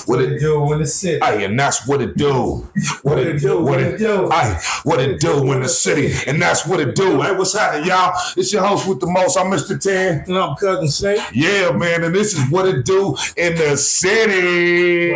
What it do in the city? Aye, and that's what it do. What it do? What it do? Aye, what it do in the city, and that's what it do. Hey, what's happening, y'all? It's your host with the most. I'm Mr. 10. And I'm Cousin Snake. Yeah, man, and this is what it do in the city.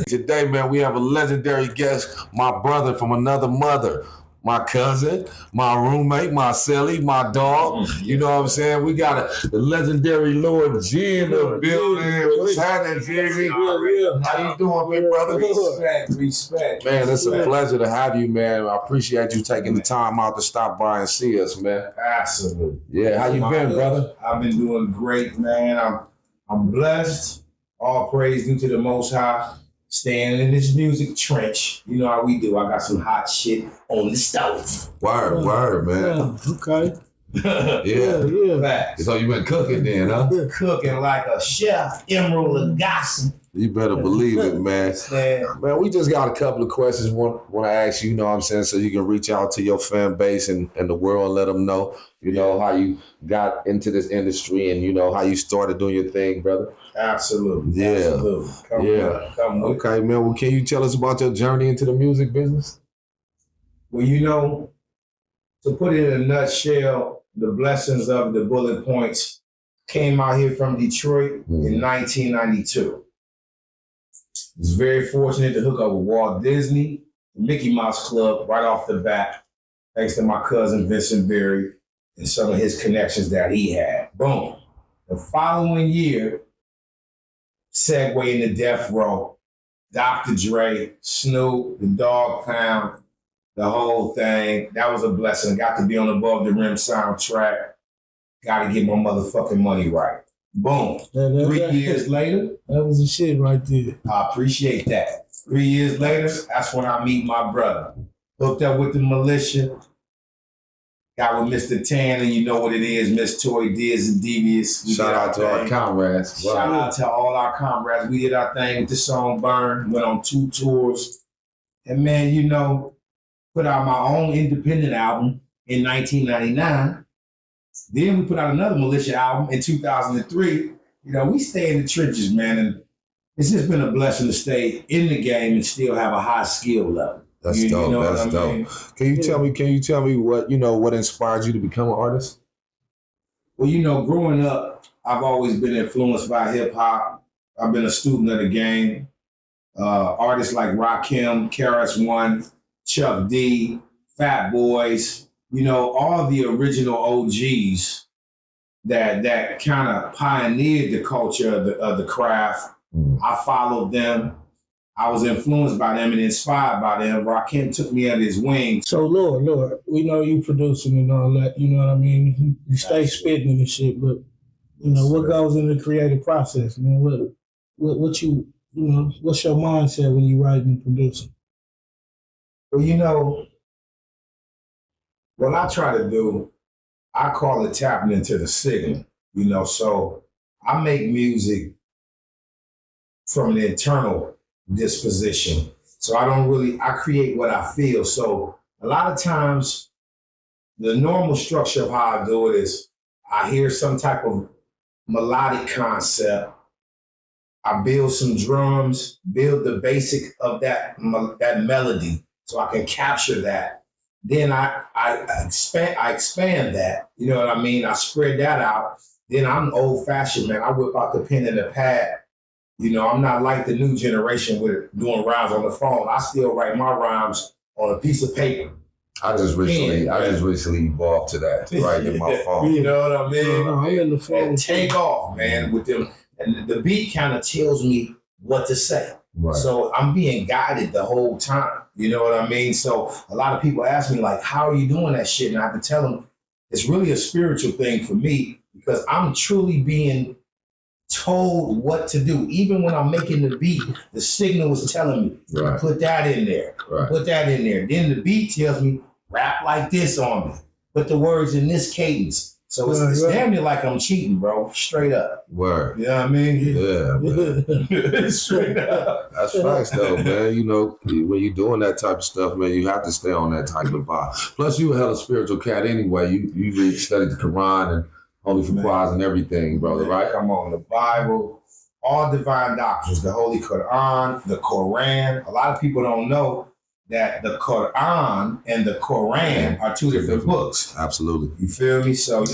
Today, man, we have a legendary guest, my brother from another mother. My cousin, my roommate, my celly, my dog. You know what I'm saying? We got the legendary Lord G in the building. What's happening, Jiggy? How you doing, big brother? Respect. Man, it's a pleasure to have you, man. I appreciate you taking the time out to stop by and see us, man. Absolutely. Yeah, how you been, brother? I've been doing great, man. I'm blessed. All praise due to the Most High. Staying in this music trench. You know how we do. I got some hot shit on the stove. Word, man. Yeah, okay. Yeah. Facts. So you been cooking then, huh? Cooking like a chef, Emerald Lagasse. You better believe it, man. Man, we just got a couple of questions want to ask you, know what I'm saying, so you can reach out to your fan base and the world and let them know, you know, how you got into this industry and, you know, how you started doing your thing, brother. Absolutely. Yeah. Absolutely. Come with. Okay, man. Well, can you tell us about your journey into the music business? Well, you know, to put it in a nutshell, the blessings of the bullet points came out here from Detroit in 1992. I was very fortunate to hook up with Walt Disney, the Mickey Mouse Club, right off the bat, thanks to my cousin Vincent Berry and some of his connections that he had. Boom. The following year, segue into Death Row, Dr. Dre, Snoop, the Dog Pound, the whole thing. That was a blessing. Got to be on Above the Rim soundtrack. Got to get my motherfucking money right. Boom. 3 years later. That was the shit right there. I appreciate that. 3 years later, that's when I meet my brother. Hooked up with the militia. Got with Mr. Tan, and you know what it is, Miss Toy Diaz and Devious. Shout out to our comrades. Shout out to all our comrades. We did our thing with the song Burn, went on 2 tours. And man, you know, put out my own independent album in 1999. Then we put out another militia album in 2003. You know, we stay in the trenches, man. And it's just been a blessing to stay in the game and still have a high skill level. That's dope. You know That's dope. mean? Can you tell me what, you know, what inspired you to become an artist? Well, you know, growing up, I've always been influenced by hip hop. I've been a student of the game. Artists like Rakim, KRS-One, Chuck D, Fat Boys, you know, all the original OGs that kind of pioneered the culture of the craft. I followed them. I was influenced by them and inspired by them. Rakim took me under his wing. So, Lord, we know you producing and all that, you know what I mean? You stay spitting and shit, but, you know, what goes into the creative process, man? What you know, what's your mindset when you writing and producing? Well, you know, what I try to do, I call it tapping into the signal, you know, so I make music from an internal disposition. So I create what I feel. So a lot of times the normal structure of how I do it is I hear some type of melodic concept. I build some drums, build the basic of that melody so I can capture that. Then I expand that, you know what I mean? I spread that out. Then I'm old fashioned, man. I whip out the pen and the pad. You know, I'm not like the new generation with doing rhymes on the phone. I still write my rhymes on a piece of paper. I just recently evolved to that, right in my phone. You know what I mean? I'm in the phone. And take off, man, with them. And the beat kind of tells me what to say. Right. So I'm being guided the whole time. You know what I mean? So a lot of people ask me, like, how are you doing that shit? And I have to tell them it's really a spiritual thing for me because I'm truly being told what to do. Even when I'm making the beat, the signal is telling me, put that in there, put that in there. Then the beat tells me, rap like this on me, put the words in this cadence. So it's damn near like I'm cheating, bro. Straight up. Word. You know what I mean? Yeah, man. Straight up. That's facts though, man. You know, when you're doing that type of stuff, man, you have to stay on that type of vibe. Plus, you a hell of a spiritual cat anyway. You studied the Quran and Holy for Quran and everything, brother, right? I'm on the Bible, all divine doctrines, the Holy Quran, the Quran. A lot of people don't know that the Quran and the Quran are two different books. Absolutely. You feel me? So,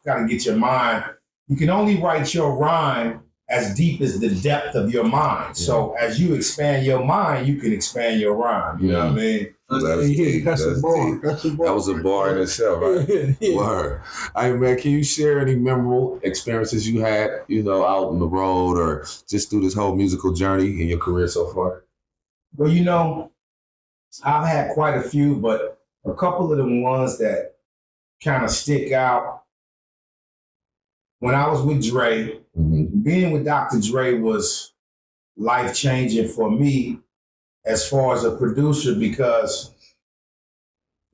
got to get your mind. You can only write your rhyme as deep as the depth of your mind. So as you expand your mind, you can expand your rhyme. You know what I mean? That's a bar. That was a bar in itself, right? Yeah. Word. Hey, man, can you share any memorable experiences you had, out on the road or just through this whole musical journey in your career so far? Well, I've had quite a few, but a couple of the ones that kind of stick out. When I was with Dre, being with Dr. Dre was life-changing for me as far as a producer, because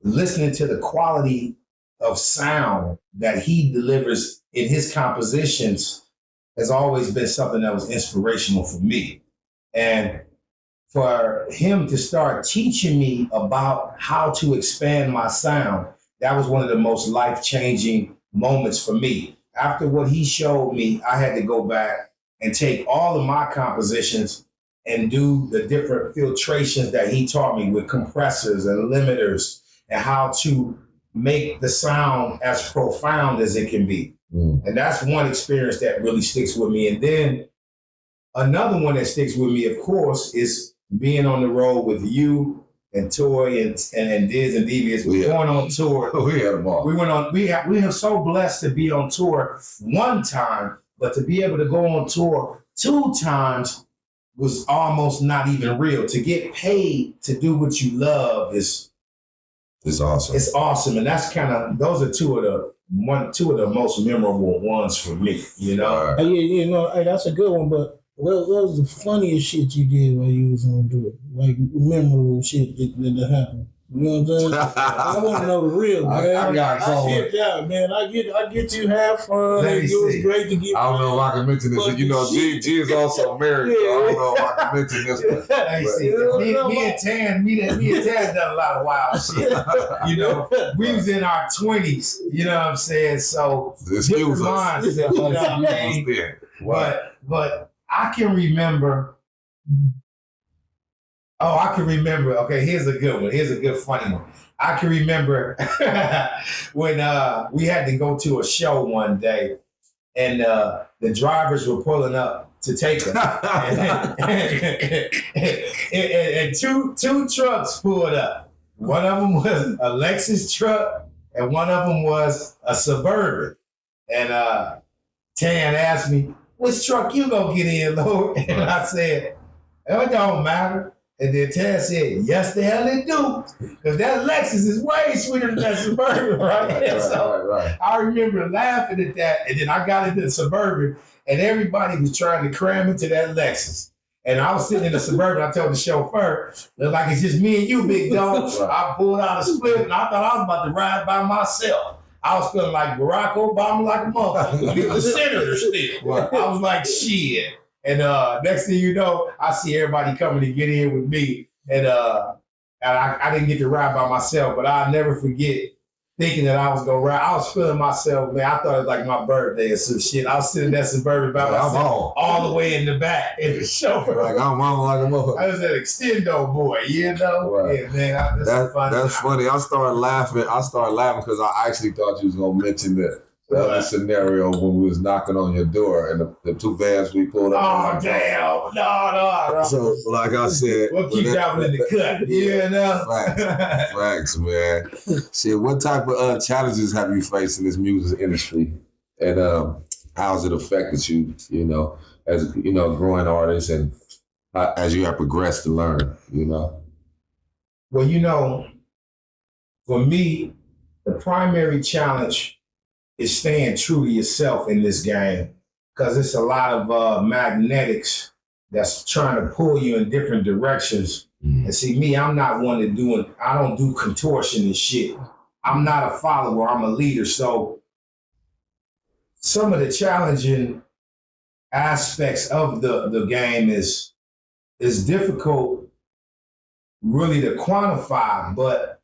listening to the quality of sound that he delivers in his compositions has always been something that was inspirational for me. And for him to start teaching me about how to expand my sound, that was one of the most life-changing moments for me. After what he showed me, I had to go back and take all of my compositions and do the different filtrations that he taught me with compressors and limiters and how to make the sound as profound as it can be. And that's one experience that really sticks with me. And then another one that sticks with me, of course, is being on the road with you and Toy and Diz and Devious. We're going on tour. We had them all. We are so blessed to be on tour one time, but to be able to go on tour 2 times was almost not even real. To get paid to do what you love is awesome. It's awesome. And that's those are two of the most memorable ones for me, Right. Hey, that's a good one, but what was the funniest shit you did while you was on tour? Like memorable shit that happened. You know what I'm saying? I want to know the real, man. I get out, man. I get you have fun. It was great to get. I don't know if I can mention this. G is also married, so I don't know if I can mention this one. Me and Tan done a lot of wild shit. We was in our 20s. You know what I'm saying? So Excuse different minds. You know what I mean? But I can remember. Oh, I can remember. Okay, here's a good one. Here's a good funny one. I can remember when we had to go to a show one day, and the drivers were pulling up to take us, and two trucks pulled up. One of them was a Lexus truck, and one of them was a Suburban. And Tan asked me, "Which truck you gonna get in, Lord?" And I said, "Oh, it don't matter." And then Tad said, "Yes, the hell it do. Because that Lexus is way sweeter than that Suburban, right?" Right. I remember laughing at that. And then I got into the Suburban, and everybody was trying to cram into that Lexus. And I was sitting in the Suburban. I told the chauffeur, "Look like it's just me and you, big dog." I pulled out a split, and I thought I was about to ride by myself. I was feeling like Barack Obama, like a motherfucker. He was a senator still. Right. I was like, shit. And next thing you know, I see everybody coming to get in with me. And I didn't get to ride by myself, but I'll never forget thinking that I was going to ride. I was feeling myself, man. I thought it was like my birthday or some shit. I was sitting in that Suburban by myself all the way in the back in the chauffeur. Like, I'm on like a motherfucker. I was an extendo boy, you know? Right. Yeah, man. That's funny. I started laughing because I actually thought you was going to mention that. The other scenario when we was knocking on your door and the 2 vans we pulled up. Oh, damn. No. So, like I said. We'll keep that one in the cut. You know? Facts, man. Shit, what type of challenges have you faced in this music industry? And how's it affected you, as, growing artist and as you have progressed to learn, Well, for me, the primary challenge is staying true to yourself in this game, because it's a lot of magnetics that's trying to pull you in different directions. And see, me, I'm not one I don't do contortion and shit. I'm not a follower, I'm a leader. So some of the challenging aspects of the game is difficult really to quantify, but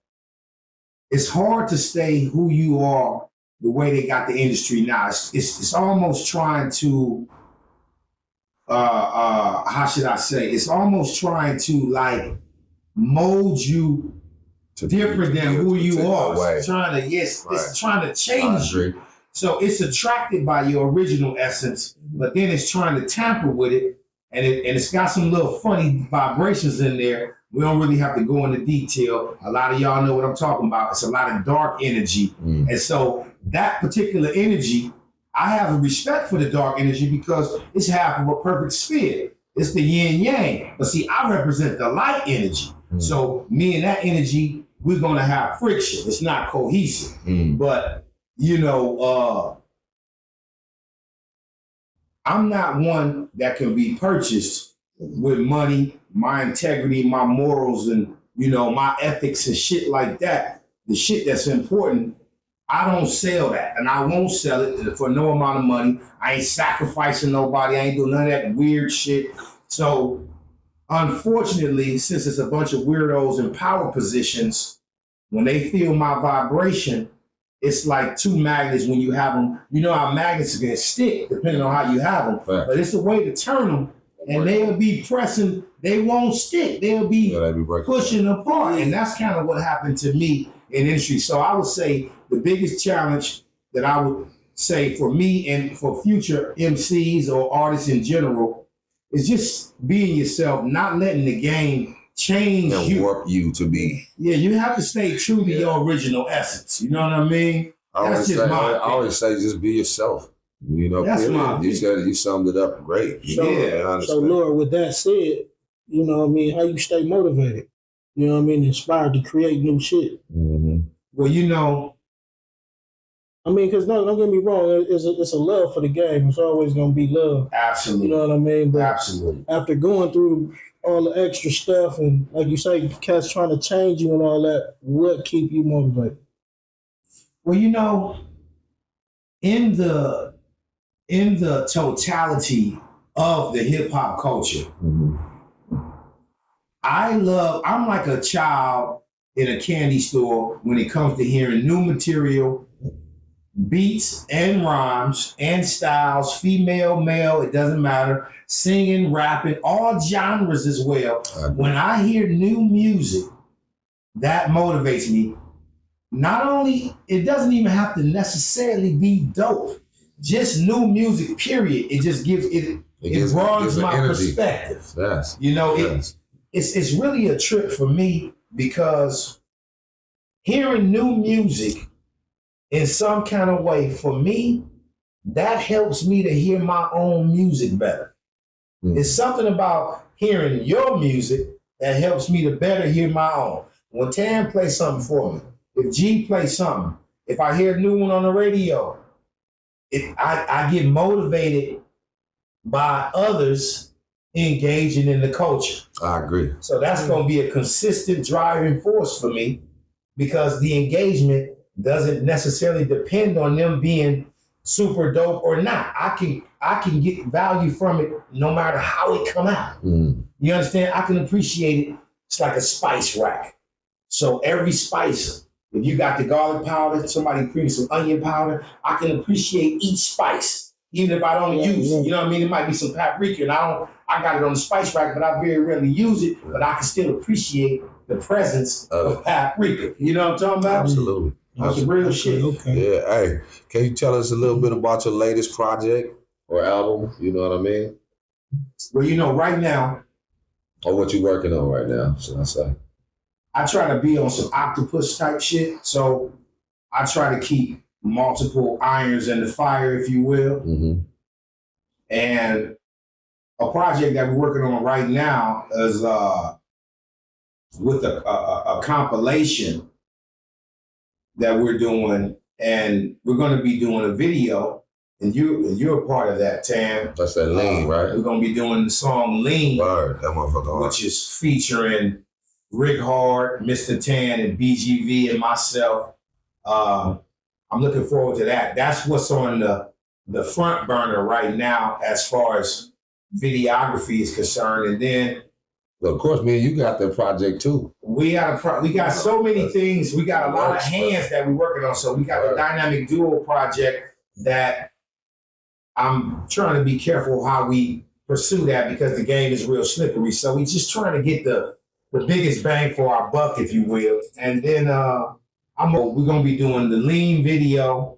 it's hard to stay who you are the way they got the industry now. It's almost trying to how should I say? It's almost trying to like mold you different than who you are. It's trying to, it's trying to change you. So it's attracted by your original essence, but then it's trying to tamper with it, and it's got some little funny vibrations in there. We don't really have to go into detail. A lot of y'all know what I'm talking about. It's a lot of dark energy. And so that particular energy, I have a respect for the dark energy because it's half of a perfect sphere. It's the yin yang. But see, I represent the light energy. So me and that energy, we're gonna have friction. It's not cohesive. But you know, I'm not one that can be purchased with money, my integrity, my morals, and you know, my ethics and shit like that. The shit that's important, I don't sell that, and I won't sell it for no amount of money. I ain't sacrificing nobody. I ain't doing none of that weird shit. So, unfortunately, since it's a bunch of weirdos in power positions, when they feel my vibration, it's like two magnets when you have them. You know how magnets can stick depending on how you have them, but it's a way to turn them, and they'll be pressing. They won't stick. They'll be pushing apart, and that's kind of what happened to me in industry. So I would say the biggest challenge that I would say for me and for future MCs or artists in general is just being yourself, not letting the game change and you. warp you to be. Yeah, you have to stay true to your original essence. You know what I mean? I always say just be yourself. You know, that's you summed it up great. So Lord, with that said, you know what I mean, how you stay motivated? You know what I mean, inspired to create new shit. Well, you know, I mean, because don't get me wrong, it's a love for the game. It's always going to be love. Absolutely. You know what I mean? But absolutely. After going through all the extra stuff and, like you say, cats trying to change you and all that, what keep you motivated? Well, you know, in the totality of the hip hop culture, I'm like a child in a candy store when it comes to hearing new material, beats and rhymes and styles, female, male, it doesn't matter, singing, rapping, all genres as well. When I hear new music, that motivates me. Not only, it doesn't even have to necessarily be dope, just new music, period. It just gives, it broadens my perspective. Yes. You know, it's really a trip for me because hearing new music in some kind of way, for me, that helps me to hear my own music better. It's something about hearing your music that helps me to better hear my own. When Tam plays something for me, if G plays something, if I hear a new one on the radio, I get motivated by others engaging in the culture. I agree. So that's going to be a consistent driving force for me because the engagement doesn't necessarily depend on them being super dope or not. I can get value from it no matter how it come out. You understand? I can appreciate it. It's like a spice rack. So every spice, if you got the garlic powder, somebody bring some onion powder, I can appreciate each spice, even if I don't use it. You know what I mean? It might be some paprika, and I got it on the spice rack, but I very rarely use it, but I can still appreciate the presence of paprika. You know what I'm talking about? Absolutely. That's real shit. Okay. Yeah. Hey, can you tell us a little bit about your latest project or album? You know what I mean? Well, you know, right now, or what you working on right now, should I say? I try to be on some octopus type shit. So I try to keep multiple irons in the fire, if you will. And a project that we're working on right now is with a compilation that we're doing, and we're going to be doing a video, and you're a part of that, Tam. That's that Lean, right? We're going to be doing the song Lean, Word, that motherfucker, which is featuring Rick Hard, Mr. Tan, and BGV, and myself. I'm looking forward to that. That's what's on the front burner right now as far as videography is concerned. And then, well, of course, man, you got that project too. We got so many things. We got a lot of hands that we're working on. So we got the Dynamic Duo project that I'm trying to be careful how we pursue that because the game is real slippery. So we just trying to get the biggest bang for our buck, if you will. And then we're gonna be doing the Lean video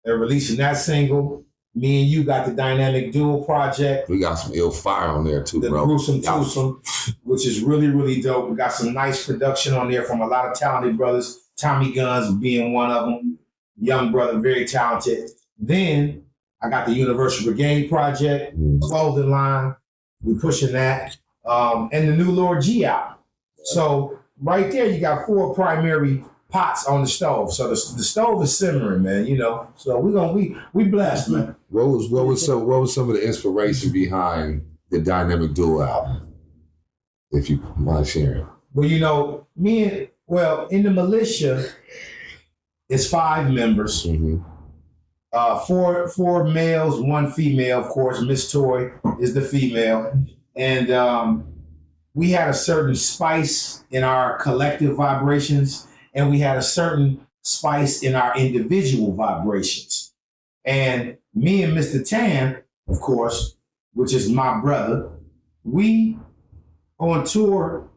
and releasing that single. Me and you got the Dynamic Duo project. We got some ill fire on there too, the bro. Gruesome Twosome, which is really, really dope. We got some nice production on there from a lot of talented brothers. Tommy Guns being one of them. Young brother, very talented. Then I got the Universal Brigade project, clothing line. We're pushing that. And the new Lord G out. So right there, you got 4 primary pots on the stove. So the stove is simmering, man, you know. So we blessed, man. What was some of the inspiration behind the Dynamic Duo album? If you mind sharing. Well, you know, in the militia, it's 5 members. Mm-hmm. 4 males, 1 female, of course. Miss Toy is the female. And we had a certain spice in our collective vibrations, and we had a certain spice in our individual vibrations. And me and Mr. Tan, of course, which is my brother, we on tour,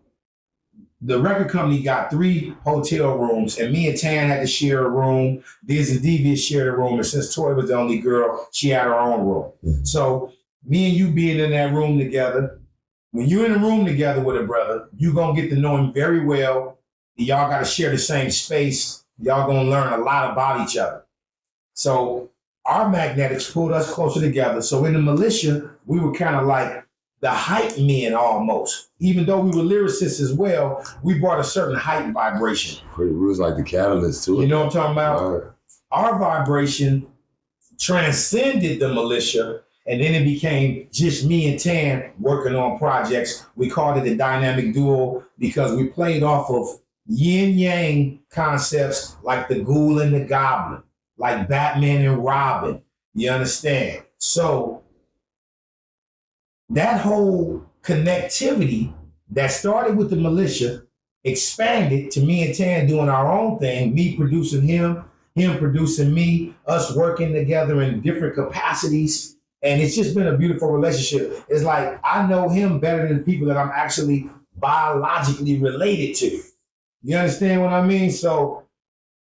the record company got 3 hotel rooms, and me and Tan had to share a room. Diz and Devious shared a room, and since Toy was the only girl, she had her own room. Mm-hmm. So me and you being in that room together, when you're in a room together with a brother, you're going to get to know him very well. Y'all got to share the same space. Y'all going to learn a lot about each other. So our magnetics pulled us closer together. So in the militia, we were kind of like the hype men almost. Even though we were lyricists as well, we brought a certain hype vibration. It was like the catalyst to it. You know what I'm talking about? Right. Our vibration transcended the militia, and then it became just me and Tan working on projects. We called it the Dynamic Duo because we played off of yin-yang concepts like the ghoul and the goblin, like Batman and Robin. You understand? So that whole connectivity that started with the militia expanded to me and Tan doing our own thing, me producing him producing me, us working together in different capacities. And it's just been a beautiful relationship. It's like I know him better than people that I'm actually biologically related to. You understand what I mean? So,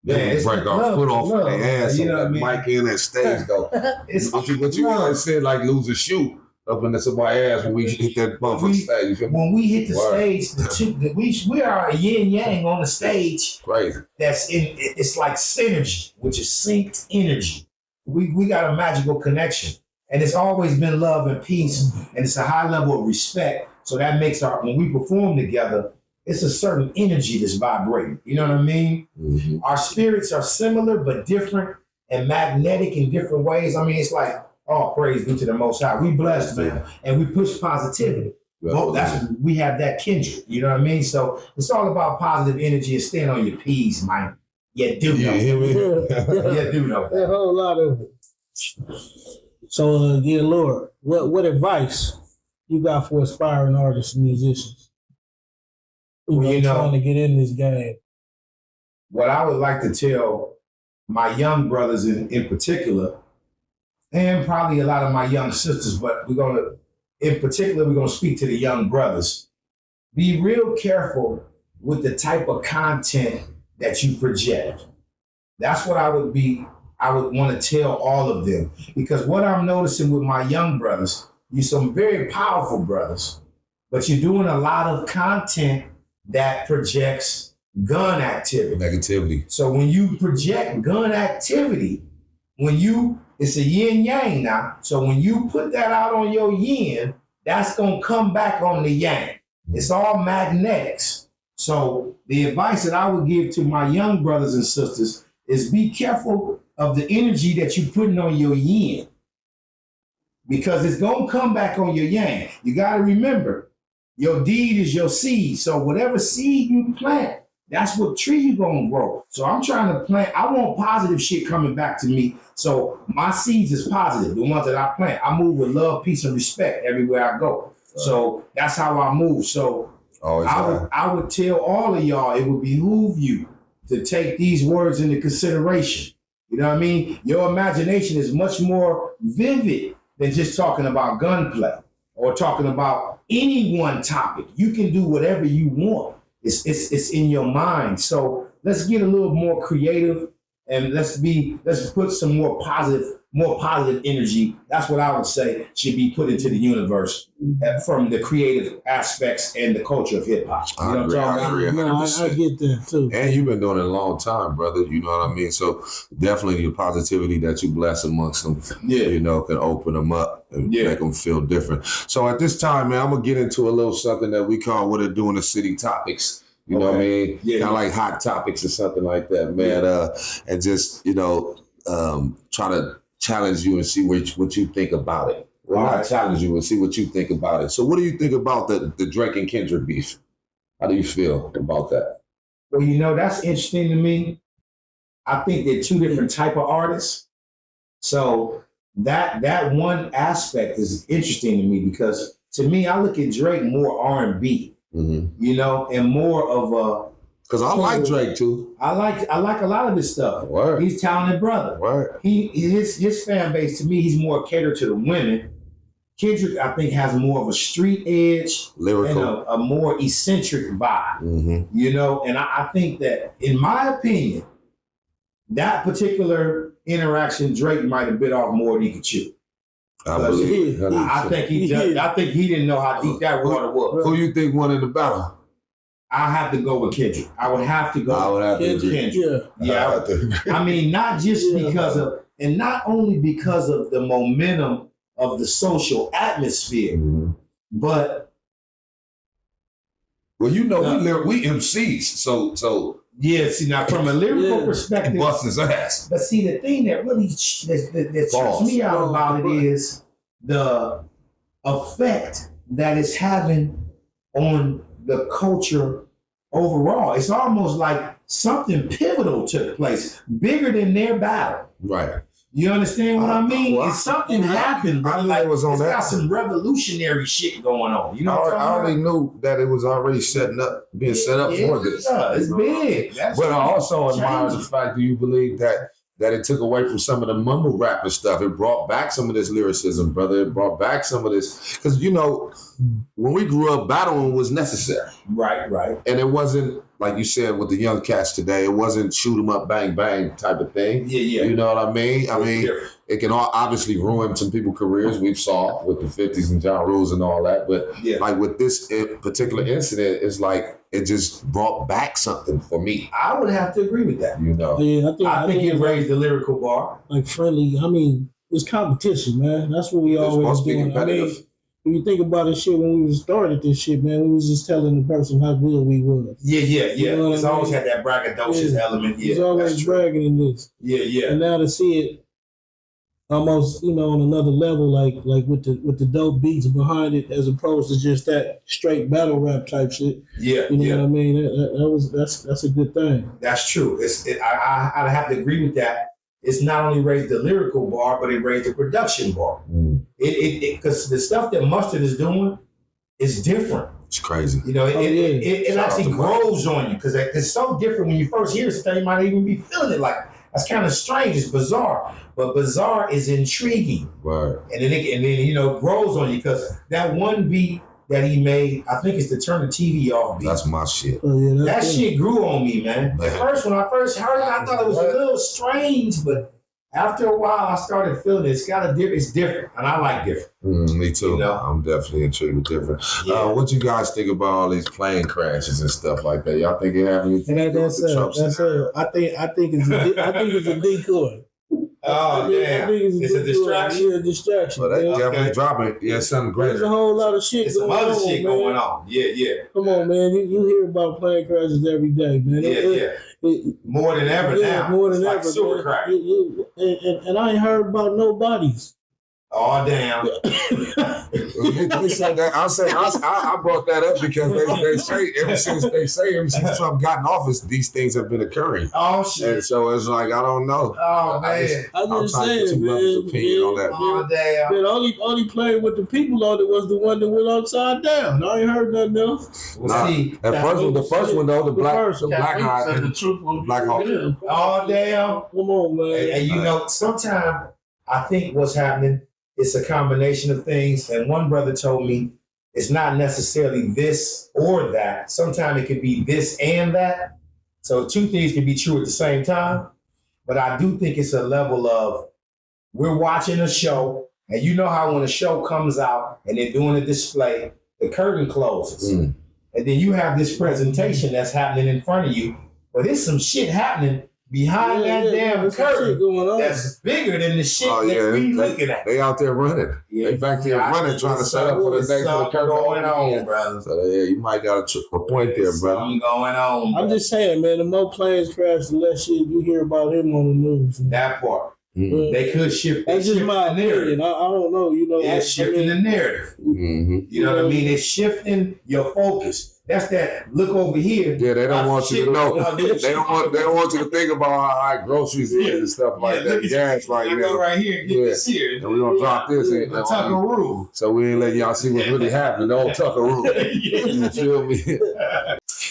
man, it's break our foot off their ass. You know what I mean? Mic in that stage though. But you always said like lose a shoe up in somebody's ass when we hit that motherfucking stage. When we hit the stage, we are a yin yang on the stage. Crazy. It's like synergy, which is synced energy. We got a magical connection. And it's always been love and peace, and it's a high level of respect. So that makes when we perform together, it's a certain energy that's vibrating. You know what I mean? Mm-hmm. Our spirits are similar but different and magnetic in different ways. I mean, it's like, oh, praise be to the Most High. We blessed, man, and we push positivity. Well, we have that kindred. You know what I mean? So it's all about positive energy and staying on your P's, man. You do know. You do know that. A whole lot of it. So, dear Lord, what advice you got for aspiring artists and musicians who are trying to get in this game? What I would like to tell my young brothers in particular, and probably a lot of my young sisters, but we're going to speak to the young brothers. Be real careful with the type of content that you project. That's what I would want to tell all of them, because what I'm noticing with my young brothers, you're some very powerful brothers, but you're doing a lot of content that projects gun activity. Negativity. So when you project gun activity, it's a yin yang now. So when you put that out on your yin, that's going to come back on the yang. It's all magnetics. So the advice that I would give to my young brothers and sisters is be careful of the energy that you're putting on your yin, because it's going to come back on your yang. You got to remember, your deed is your seed. So whatever seed you plant, that's what tree you're going to grow. So I'm trying to plant, I want positive shit coming back to me. So my seeds is positive, the ones that I plant. I move with love, peace, and respect everywhere I go. So that's how I move. So I would tell all of y'all, it would behoove you to take these words into consideration. You know what I mean? Your imagination is much more vivid than just talking about gunplay. or talking about any one topic. You can do whatever you want. It's in your mind. So let's get a little more creative and let's put some more positive energy. That's what I would say should be put into the universe from the creative aspects and the culture of hip hop. You know what I'm talking about? I get that too. And you've been doing it a long time, brother. You know what I mean? So definitely the positivity that you bless amongst them, you know, can open them up and make them feel different. So at this time, man, I'm going to get into a little something that we call what it do in the city topics. You know what I mean? Kind of like hot topics or something like that, man. And just, you know, try to challenge you and see what you think about it. Well, not challenge you and see what you think about it. So what do you think about the Drake and Kendrick beef? How do you feel about that? Well, you know, that's interesting to me. I think they're two different type of artists. So that one aspect is interesting to me because to me, I look at Drake more R&B. You know, and more of a. Because I like Drake too. I like a lot of his stuff. Word. He's a talented brother. Word. His fan base to me, he's more catered to the women. Kendrick, I think, has more of a street edge, lyrical, and a more eccentric vibe. You know, and I think that, in my opinion, that particular interaction, Drake might have bit off more than he could chew. I think he didn't know how deep that water was. Who you think won in the battle? I have to go with Kendrick. I would have to go with Kendrick. Yeah. I mean, not just because of, and not only because of the momentum of the social atmosphere, but. Well, you know, we MCs, so. Yeah, see, now from a lyrical perspective, bust his ass. But see, the thing that really that trips me out about it is the effect that it's having on the culture overall. It's almost like something pivotal took place, bigger than their battle. Right. You understand what I mean? Well, something happened, bro. Like, it's got some revolutionary shit going on. You know what I'm I already knew that it was already being set up for this. Yeah, it's big. But I also admire the fact, do you believe that it took away from some of the mumble rap and stuff? It brought back some of this lyricism, brother. It brought back some of this. Because, you know, when we grew up, battling was necessary. Right. And it wasn't, like you said, with the young cats today, it wasn't shoot 'em up, bang, bang type of thing. Yeah. You know what I mean? It can obviously ruin some people's careers. We've saw with the 50s and Ja Rules and all that. But like with this particular incident, it's like it just brought back something for me. I would have to agree with that. You know? Yeah, I think it raised the lyrical bar. Like friendly, I mean, it's competition, man. That's what we always do. I mean, if you think about this shit, when we started this shit, man, we was just telling the person how good we was. Yeah. You know It's always had that braggadocious element. Yeah, it's always bragging in this. Yeah. And now to see it almost, you know, on another level, like with the dope beats behind it, as opposed to just that straight battle rap type shit. Yeah. You know what I mean? That's a good thing. That's true. I have to agree with that. It's not only raised the lyrical bar, but it raised the production bar. Because the stuff that Mustard is doing is different. It's crazy. You know, it actually grows on you because it's so different when you first hear it. You might even be feeling it like that's kind of strange. It's bizarre, but bizarre is intriguing. Right. And then you know, grows on you because that one beat that he made, I think it's the Turn the TV Off beat. That's my shit. That shit grew on me, man. At first, when I first heard it, I thought it was a little strange, but after a while, I started feeling it. It's different, and I like different. Me too. You know? I'm definitely intrigued with different. Yeah. What you guys think about all these plane crashes and stuff like that? Y'all think it have anything to do with the Trump scenario? I think it's a decoy. Oh, damn. It's a distraction? Yeah, a distraction. Well, they definitely dropping. Yeah, something greater. There's a whole lot of shit going on. There's some other shit going on. Yeah. Come on, man. You hear about plane crashes every day, man. More than ever now. More than it's ever. Like super crack. And I ain't heard about no bodies. Oh, damn. They said that. I brought that up because they say ever since Trump got in office, these things have been occurring. Oh, shit. And so it's like, I don't know. Oh, man. I'm just saying, man. Opinion on that. Oh, damn. Man, only playing with the people on it was the one that went upside down. I ain't heard nothing else. See, the first one though, the black guy, the Black Hawk. Oh, damn. Come on, man. And you know, sometimes I think what's happening it's a combination of things. And one brother told me it's not necessarily this or that. Sometimes it could be this and that. So two things can be true at the same time. But I do think it's a level of we're watching a show, and you know how when a show comes out and they're doing a display, the curtain closes. And then you have this presentation that's happening in front of you, but there's some shit happening behind that damn curtain that's bigger than the shit that we looking at. They out there running. They back there running, trying to set up for the next for the curtain going on, brother. So you might got a point there, brother. Something going on. I'm just saying, man, the more planes crash, the less shit you hear about him on the news. That part. They could shift. That's just my opinion. I don't know. You know, it's shifting the narrative. You know what I mean? It's shifting your focus. That's that. Look over here. Yeah, they don't want you to know. They don't want you to think about how high groceries is and stuff like that. Gas right now. Go right here. Get this here. And we're gonna drop this in. The Tuckaroo. So we ain't letting y'all see what's really happening. The old Tuckaroo. You feel me?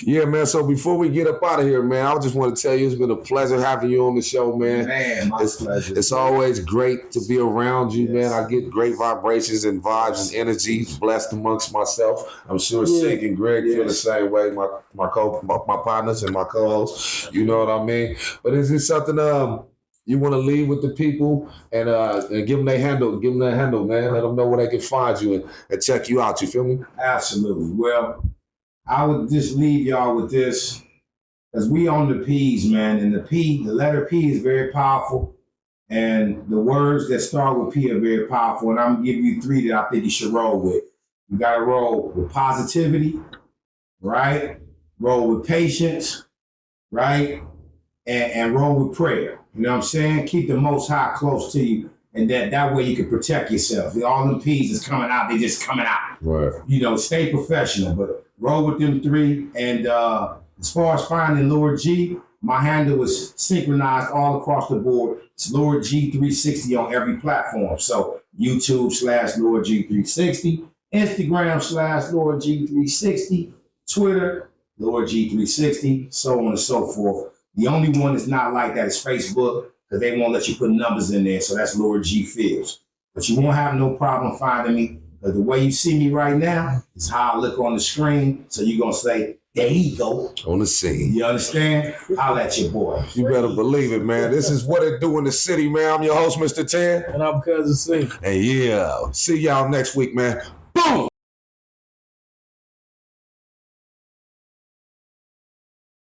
Yeah, man. So before we get up out of here, man, I just want to tell you it's been a pleasure having you on the show, man. Man, my pleasure. It's always great to be around you, man. I get great vibrations and vibes and energy blessed amongst myself. I'm sure Sig and Greg feel the same way. My partners and my co-hosts. You know what I mean? But is this something you want to leave with the people and give them their handle? Give them their handle, man. Let them know where they can find you and check you out. You feel me? Absolutely. Well, I would just leave y'all with this, because we on the P's, man, and the letter P is very powerful, and the words that start with P are very powerful, and I'm gonna give you three that I think you should roll with. You gotta roll with positivity, right? Roll with patience, right? And roll with prayer. You know what I'm saying? Keep the Most High close to you, and that way you can protect yourself. All them P's is coming out, they just coming out. Right. You know, stay professional, but roll with them three. And as far as finding Lord G, my handle is synchronized all across the board. It's Lord G360 on every platform. So YouTube /Lord G360, Instagram /Lord G360, Twitter, Lord G360, so on and so forth. The only one that's not like that is Facebook, because they won't let you put numbers in there. So that's Lord G Fields. But you won't have no problem finding me, because the way you see me right now is how I look on the screen. So you're going to say, there you go. On the scene. You understand? I'll let your boy. You better believe it, man. This is what it do in the city, man. I'm your host, Mr. 10. And I'm Cousin C. And yeah, see y'all next week, man.